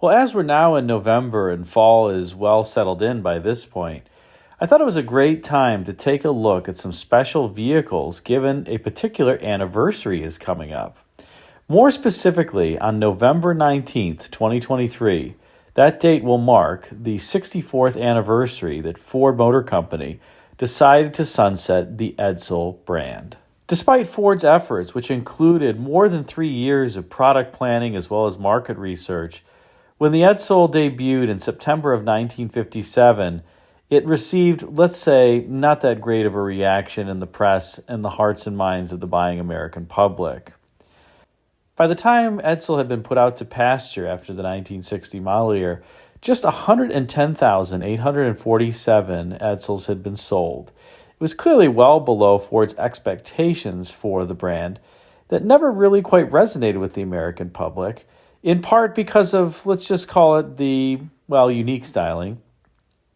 Well, as we're now in November and fall is well settled in by this point, I thought it was a great time to take a look at some special vehicles given a particular anniversary is coming up. More specifically, on November 19th, 2023, that date will mark the 64th anniversary that Ford Motor Company decided to sunset the Edsel brand. Despite Ford's efforts, which included more than 3 years of product planning as well as market research, when the Edsel debuted in September of 1957, it received, let's say, not that great of a reaction in the press and the hearts and minds of the buying American public. By the time Edsel had been put out to pasture after the 1960 model year, just 110,847 Edsels had been sold. It was clearly well below Ford's expectations for the brand that never really quite resonated with the American public, in part because of, let's just call it the, unique styling,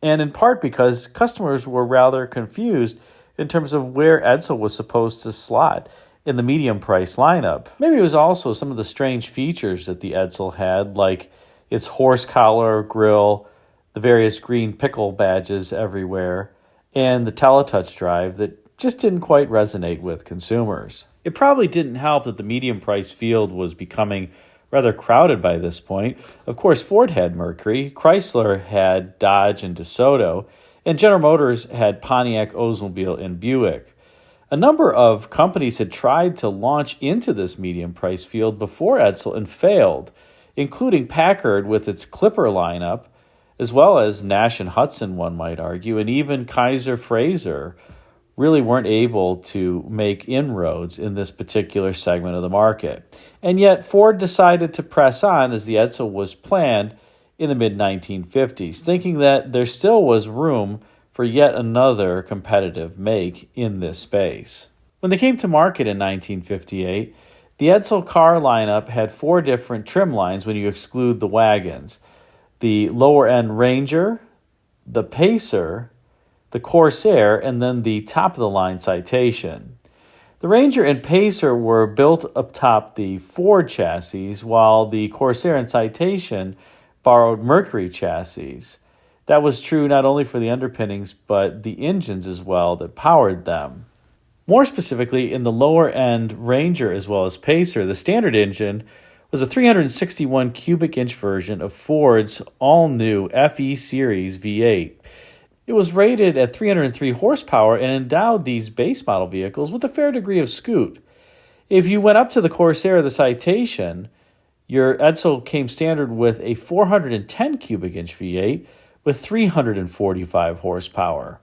and in part because customers were rather confused in terms of where Edsel was supposed to slot in the medium price lineup. Maybe it was also some of the strange features that the Edsel had, like its horse collar, grille, the various green pickle badges everywhere, and the Teletouch drive that just didn't quite resonate with consumers. It probably didn't help that the medium price field was becoming rather crowded by this point. Of course, Ford had Mercury, Chrysler had Dodge and DeSoto, and General Motors had Pontiac, Oldsmobile, and Buick. A number of companies had tried to launch into this medium price field before Edsel and failed, including Packard with its Clipper lineup, as well as Nash and Hudson, one might argue, and even Kaiser Frazer really weren't able to make inroads in this particular segment of the market. And yet Ford decided to press on as the Edsel was planned in the mid-1950s, thinking that there still was room for yet another competitive make in this space. When they came to market in 1958, the Edsel car lineup had 4 different trim lines when you exclude the wagons: the lower-end Ranger, the Pacer, the Corsair, and then the top-of-the-line Citation. The Ranger and Pacer were built atop the Ford chassis, while the Corsair and Citation borrowed Mercury chassis. That was true not only for the underpinnings, but the engines as well that powered them. More specifically, in the lower-end Ranger as well as Pacer, the standard engine was a 361 cubic inch version of Ford's all-new FE Series V8. It was rated at 303 horsepower and endowed these base model vehicles with a fair degree of scoot. If you went up to the Corsair or the Citation, your Edsel came standard with a 410 cubic inch V8 with 345 horsepower.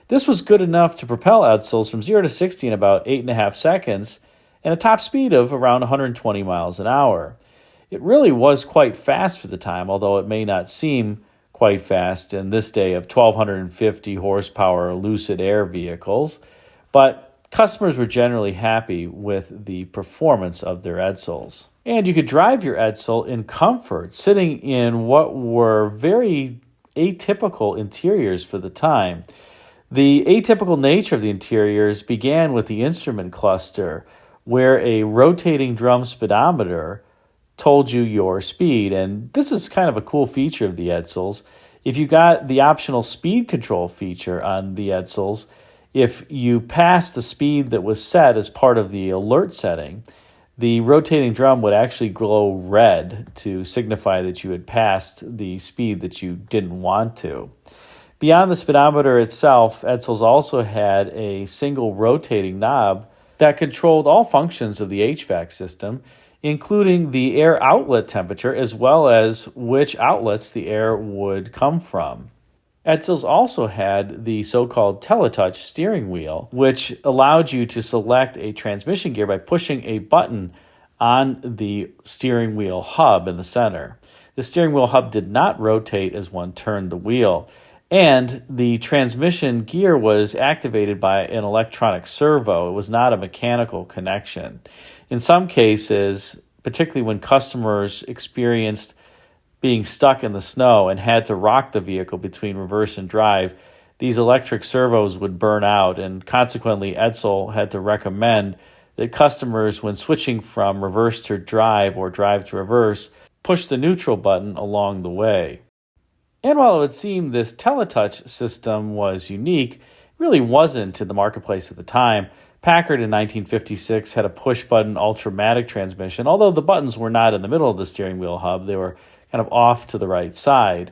This was good enough to propel Edsels from 0 to 60 in about 8.5 seconds and a top speed of around 120 miles an hour. It really was quite fast for the time, although it may not seem quite fast in this day of 1,250 horsepower Lucid Air vehicles, but customers were generally happy with the performance of their Edsels. And you could drive your Edsel in comfort, sitting in what were very atypical interiors for the time. The atypical nature of the interiors began with the instrument cluster, where a rotating drum speedometer told you your speed. And this is kind of a cool feature of the Edsels. If you got the optional speed control feature on the Edsels, if you passed the speed that was set as part of the alert setting, the rotating drum would actually glow red to signify that you had passed the speed that you didn't want to. Beyond the speedometer itself, Edsels also had a single rotating knob that controlled all functions of the HVAC system, including the air outlet temperature as well as which outlets the air would come from. Edsels also had the so-called Teletouch steering wheel, which allowed you to select a transmission gear by pushing a button on the steering wheel hub in the center. The steering wheel hub did not rotate as one turned the wheel, and the transmission gear was activated by an electronic servo. It was not a mechanical connection. In some cases, particularly when customers experienced being stuck in the snow and had to rock the vehicle between reverse and drive, these electric servos would burn out, and consequently Edsel had to recommend that customers, when switching from reverse to drive or drive to reverse, push the neutral button along the way. And while it would seem this Teletouch system was unique, it really wasn't in the marketplace at the time. Packard in 1956 had a push-button Ultramatic transmission, although the buttons were not in the middle of the steering wheel hub. They were kind of off to the right side.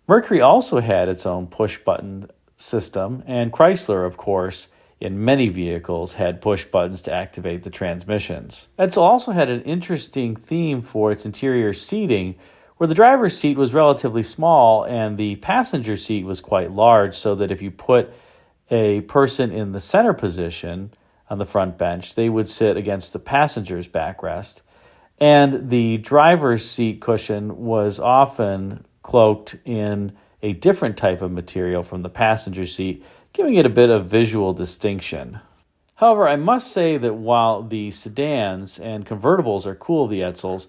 Mercury also had its own push-button system, and Chrysler, of course, in many vehicles had push buttons to activate the transmissions. Edsel also had an interesting theme for its interior seating, where the driver's seat was relatively small and the passenger seat was quite large, so that if you put a person in the center position on the front bench, they would sit against the passenger's backrest. And the driver's seat cushion was often cloaked in a different type of material from the passenger seat, giving it a bit of visual distinction. However, I must say that while the sedans and convertibles are cool, the Edsels,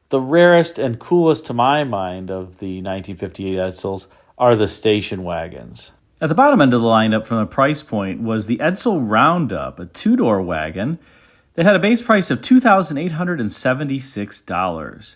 the rarest and coolest to my mind of the 1958 Edsels are the station wagons. At the bottom end of the lineup from the price point was the Edsel Roundup, a two-door wagon that had a base price of $2,876.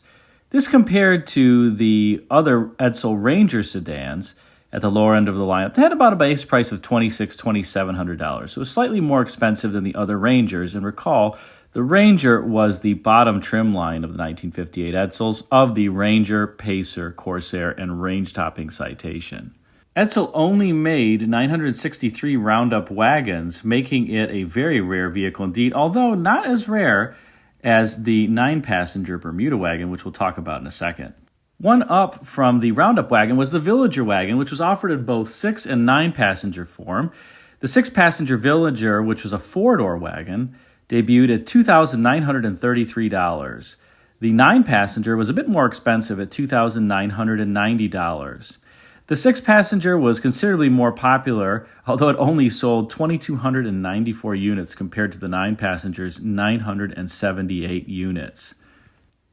This compared to the other Edsel Ranger sedans at the lower end of the lineup. They had about a base price of $2,700. So it was slightly more expensive than the other Rangers. And recall, the Ranger was the bottom trim line of the 1958 Edsels of the Ranger, Pacer, Corsair, and range-topping Citation. Edsel only made 963 Roundup wagons, making it a very rare vehicle indeed, although not as rare as the 9-passenger Bermuda wagon, which we'll talk about in a second. One up from the Roundup wagon was the Villager wagon, which was offered in both 6- and 9-passenger form. The 6-passenger Villager, which was a 4-door wagon, debuted at $2,933. The 9-passenger was a bit more expensive at $2,990. The 6-passenger was considerably more popular, although it only sold 2,294 units compared to the 9-passenger's 978 units.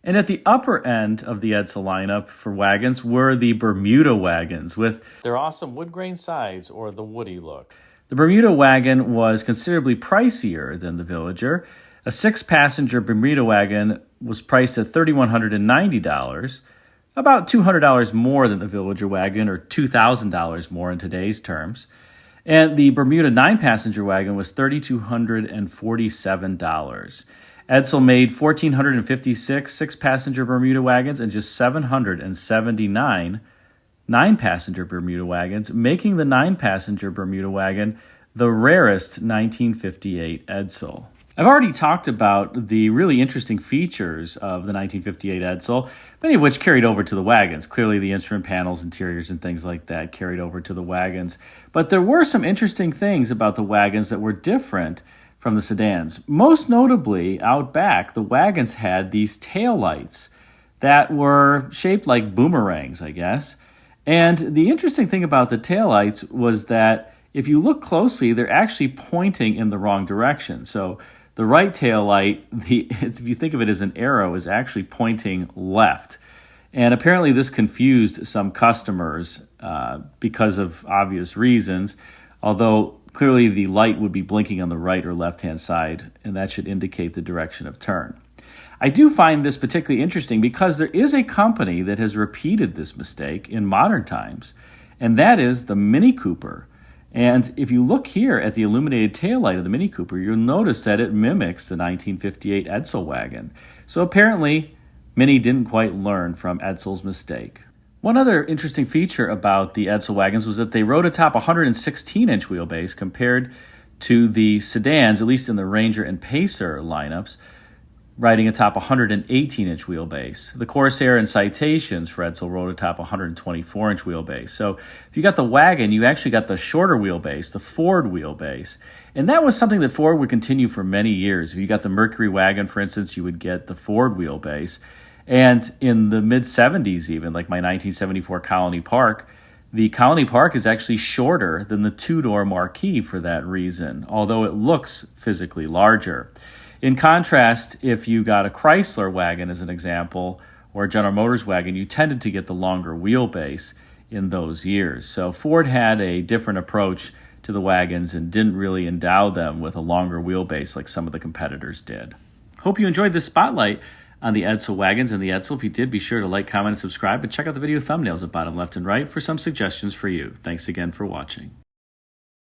And at the upper end of the Edsel lineup for wagons were the Bermuda wagons with their awesome wood grain sides or the woody look. The Bermuda wagon was considerably pricier than the Villager. A 6-passenger Bermuda wagon was priced at $3,190, about $200 more than the Villager wagon, or $2,000 more in today's terms. And the Bermuda 9-passenger wagon was $3,247. Edsel made 1,456 6-passenger Bermuda wagons and just 779 9-passenger Bermuda wagons, making the 9-passenger Bermuda wagon the rarest 1958 Edsel. I've already talked about the really interesting features of the 1958 Edsel, many of which carried over to the wagons. Clearly, the instrument panels, interiors, and things like that carried over to the wagons. But there were some interesting things about the wagons that were different from the sedans. Most notably, out back, the wagons had these taillights that were shaped like boomerangs, I guess. And the interesting thing about the taillights was that if you look closely, they're actually pointing in the wrong direction. So the right tail light, if you think of it as an arrow, is actually pointing left. And apparently this confused some customers because of obvious reasons, although clearly the light would be blinking on the right or left-hand side, and that should indicate the direction of turn. I do find this particularly interesting because there is a company that has repeated this mistake in modern times, and that is the Mini Cooper. And if you look here at the illuminated taillight of the Mini Cooper, you'll notice that it mimics the 1958 Edsel wagon. So apparently, Mini didn't quite learn from Edsel's mistake. One other interesting feature about the Edsel wagons was that they rode atop a 116-inch wheelbase compared to the sedans, at least in the Ranger and Pacer lineups, riding atop a 118-inch wheelbase. The Corsair and Citations for Edsel rode atop a 124-inch wheelbase. So if you got the wagon, you actually got the shorter wheelbase, the Ford wheelbase. And that was something that Ford would continue for many years. If you got the Mercury wagon, for instance, you would get the Ford wheelbase. And in the mid-70s even, like my 1974 Colony Park, the Colony Park is actually shorter than the two-door Marquis for that reason, although it looks physically larger. In contrast, if you got a Chrysler wagon, as an example, or a General Motors wagon, you tended to get the longer wheelbase in those years. So Ford had a different approach to the wagons and didn't really endow them with a longer wheelbase like some of the competitors did. Hope you enjoyed this spotlight on the Edsel Wagons and the Edsel. If you did, be sure to like, comment, and subscribe, and check out the video thumbnails at bottom left and right for some suggestions for you. Thanks again for watching.